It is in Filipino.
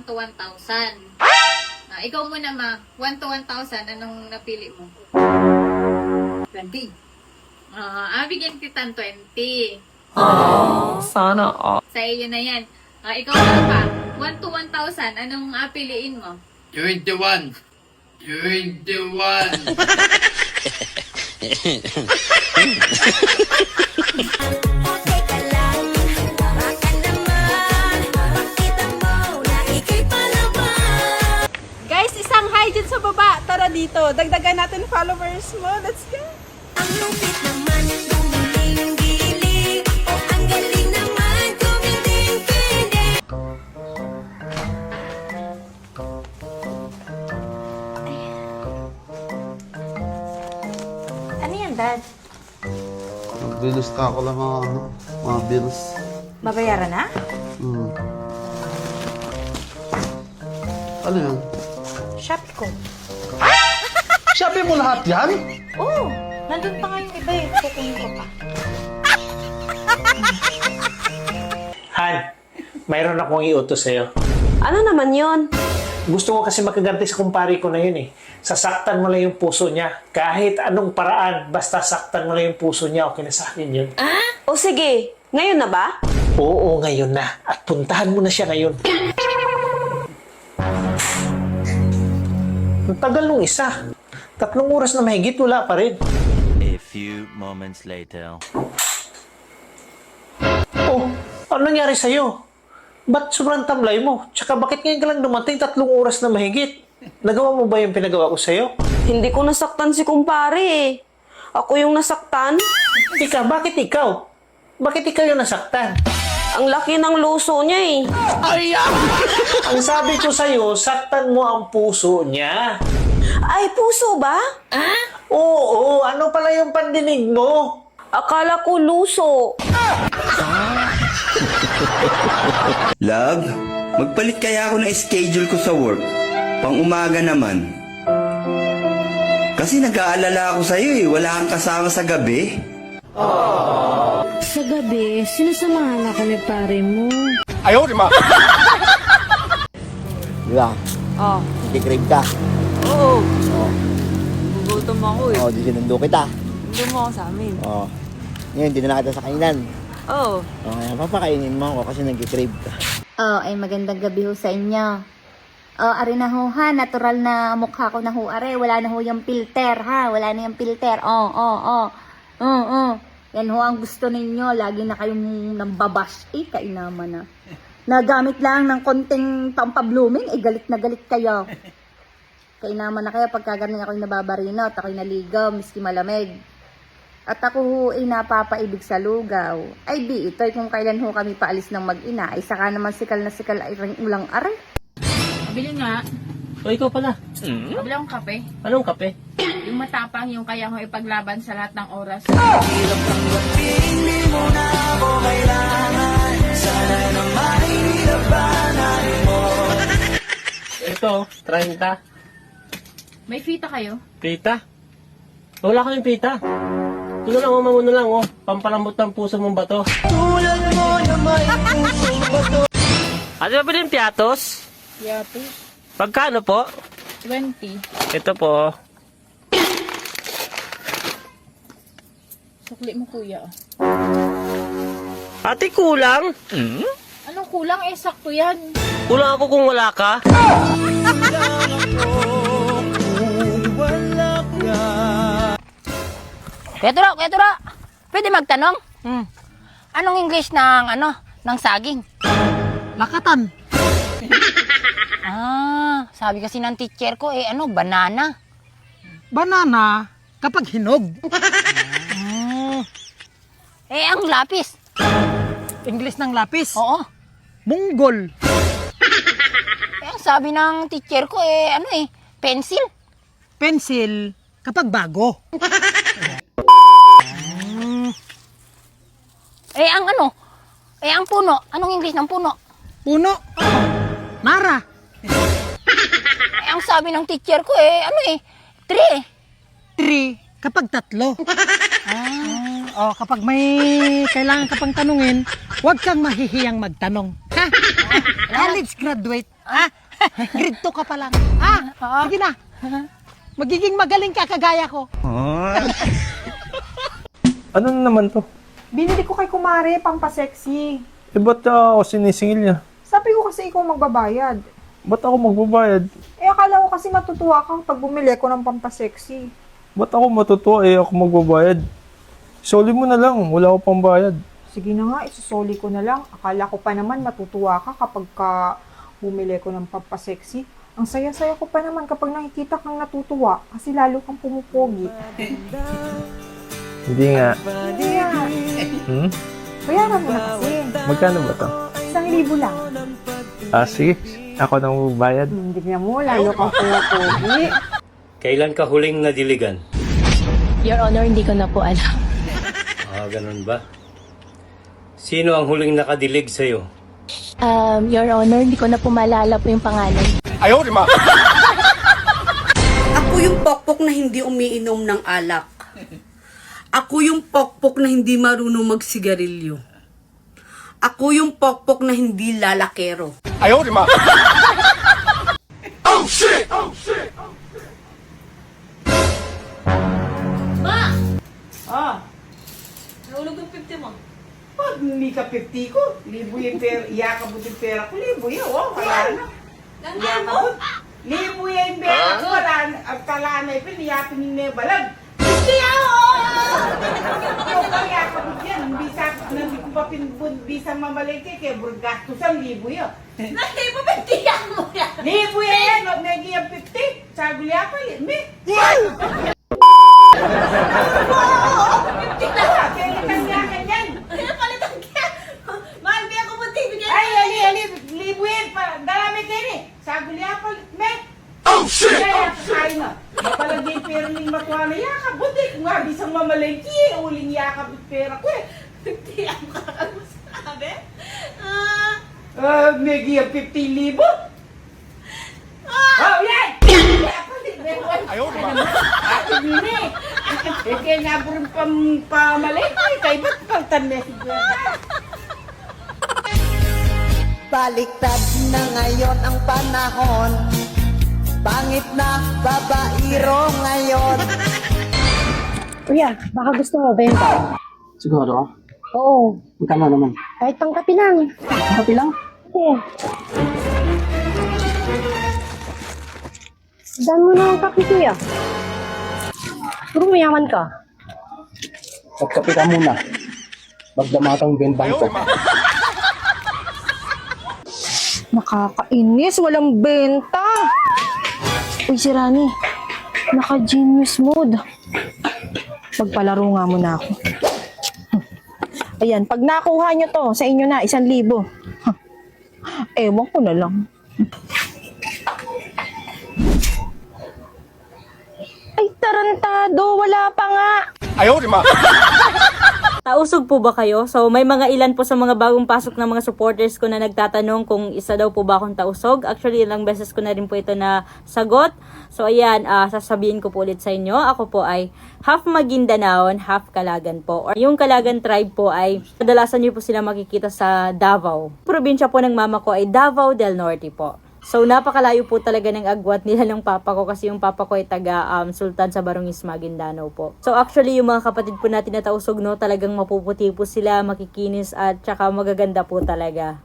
1 to 1,000. Ikaw muna ma, 1 to 1,000, anong napili mo? 20. Bigyan kita ng 20. Sana all. Sa iyo na yan. Ikaw na pa, 1 to 1,000, anong piliin mo? 21. 21. Guys, isang hi dyan sa baba. Tara dito. Dagdagan natin followers mo. Let's go. Ang lupit naman, gumiling-giling. O ang galing naman, kuminding-pinding. Ano yan, Dad? Maglilista ako lang mga bills. Babayaran na? Ano yan? Shopee ko. Shopee mo lahat yan? Oo! Nandun pa nga yung iba eh. Kukunin ko pa. Han, mayroon akong iutos sa'yo. Ano naman yon? Gusto ko kasi makaganti sa kumpare ko na yun eh. Sasaktan mo lang yung puso niya. Kahit anong paraan, basta saktan mo lang yung puso niya, okay na sa akin yun. O sige, ngayon na ba? Oo, ngayon na. At puntahan mo na siya ngayon. Ang tagal nung isa. 3 oras na mahigit, wala pa rin. A few moments later. Oh, ano nangyari sa'yo? Ba't sobrang tamlay mo? Tsaka bakit ngayon ka lang dumating 3 oras na mahigit? Nagawa mo ba yung pinagawa ko sa'yo? Hindi ko nasaktan si kumpare eh. Ako yung nasaktan. Ika, bakit ikaw? Bakit ikaw yung nasaktan? Ang laki ng luso niya eh. Ang sabi ko sa'yo, saktan mo ang puso niya. Ay, puso ba? Oo, ano pala yung pandinig mo? Akala ko luso. Love, magpalit kaya ako ng schedule ko sa work. Pang umaga naman. Kasi nag-aalala ako sa'yo eh. Wala kang kasama sa gabi. Sa gabi, sinasamahan ako ni pare mo. Di ba? Oh. Nagkikrave ka. Oo. Gugutom ako eh. Oo, di sinundo kita. Hindi mo ako sa amin. Oo. Ngayon, di na kita sa kainan. Oo. Oo, kaya papakainin mo ako kasi nagkikrave ka. Ay magandang gabi ho sa inyo. Ari na ho ha, natural na mukha ko na ho are. Wala na ho yung filter ha, wala na yung filter. Yan ho ang gusto ninyo, lagi na kayong nambabash. Kainaman na. Nagamit lang ng konting pampablooming, galit na galit kayo. Kainaman na kayo pagka ganun ako'y nababarino at ako'y naligaw, miski malamig. At ako ho ay napapaibig sa lugaw. Ay di ito'y kung kailan ho kami paalis ng mag-ina, ay saka naman sikal na sikal ay ring ulang are. Pabili nga. O, ikaw pala. Pabili akong kape. Anong kape? Yung matapang, yung kaya ko ipaglaban sa lahat ng oras. Ito, 30. May fita kayo? Pita? Wala kaming pita. Ito lang, mama mo na lang, oh. Pampalambot ng puso mong bato. Tulad mo na may pusong bato. Ano ba yung piatos? Yatos. Pagkano po? 20. Ito po. Sukli mo kuya. Ate, kulang? Anong kulang? Sakto yan. Kulang ako kung wala ka? Kuya Turo, pwede magtanong? Anong English ng, ng saging? Lakatan. Sabi kasi ng teacher ko, banana. Banana kapag hinog. Ang lapis. English ng lapis. Oo. Munggol. Ang sabi ng teacher ko, pencil. Pencil kapag bago. Ang puno. Anong English ng puno? Puno. Nara. Ang sabi ng teacher ko, tree. Tree kapag tatlo. Kapag may kailangan ka pang tanungin, huwag kang mahihiyang magtanong. Ha? College graduate. Ah, grade 2 ka pa lang. Sige na. Magiging magaling ka kagaya ko. Ano na naman to? Binili ko kay Kumare, pampasexy. Eh, ba't ako sinisingil niya? Sabi ko kasi ikaw magbabayad. Ba't ako magbabayad? Eh, akala ko kasi matutuwa ka pag bumili ko ng pampasexy. Ba't ako matutuwa ako magbabayad? Soli mo na lang, wala ko pang bayad. Sige na nga, isusoli ko na lang. Akala ko pa naman matutuwa ka kapag bumili ko ng pampasexy. Ang saya-saya ko pa naman kapag nakikita kang natutuwa kasi lalo kang pumupogi. Hindi nga. Hindi nga. Bayaran mo na kasi. Magkano ba to? 1,000 lang. Sige. Ako nang magbayad. Hindi niya mo, lalo kang pumupogi. Kailan ka huling nadiligan? Your Honor, hindi ko na po alam. Ganun ba? Sino ang huling nakadilig sa'yo? Your Honor, hindi ko na po maalala po yung pangalan. Ako yung pokpok na hindi umiinom ng alak. Ako yung pokpok na hindi marunong magsigarilyo. Ako yung pokpok na hindi lalakero. Pag hindi ka 50 ko, libo yung pera, iyakabot yung pera ko, libo yun, kaya na. Iyakabot. Libo yung pera ko, at kalanay pa, niyapin yung nebalag. Hindi ako! Kaya iyakabot yan, hindi ko pa pinbun, bisa mamalike, kaya burgastusan, libo yun. Libo, 50 yan mo yan! Libo yan, huwag naging 50, saguli ako, libo. Ay, libo yan, darami kayo ni. Saguli ako, me. Oh, shit! Kaya, kakain na. Mapalagay pera ning makuha na yakabot eh. Kung nga, bisang mamalengki eh. Uling yakabot pera ko eh. Hindi ako kakasabi. Megi ang 50,000. Oh, yan! Ayaw naman. Ate Nini. Eh, kaya nga burin pamalengki. Kaya ba't paltan message yan? Baliktad na ngayon ang panahon. Pangit na babairo ngayon. Kuya, baka gusto mo benta? Siguro? Oo, Magkano naman? kahit pangkapi lang. Kapi lang? Oo. Dan mo na ang kapi, kuya. Puro mayaman ka. Magkapi ka muna. Magdamatang bendang ko. Nakakainis, walang benta. Uy, si Rani, naka-genius mode. Magpalaro nga muna ako. Ayan, pag nakuha nyo to, sa inyo na, 1,000. Ewan ko na lang. Ay, tarantado, wala pa nga. Tausog po ba kayo? So, may mga ilan po sa mga bagong pasok na mga supporters ko na nagtatanong kung isa daw po ba akong tausog. Actually, ilang beses ko na rin po ito na sagot. So, ayan, sasabihin ko po ulit sa inyo. Ako po ay half Maguindanaon, half Calagan po. Or yung Calagan tribe po ay, kadalasan niyo po sila makikita sa Davao. Probinsya po ng mama ko ay Davao del Norte po. So, napakalayo po talaga ng agwat nila ng papa ko kasi yung papa ko ay taga Sultan sa Barangis, Maguindanao po. So, actually, yung mga kapatid po natin na tausog, no, talagang mapuputi po sila, makikinis at tsaka magaganda po talaga.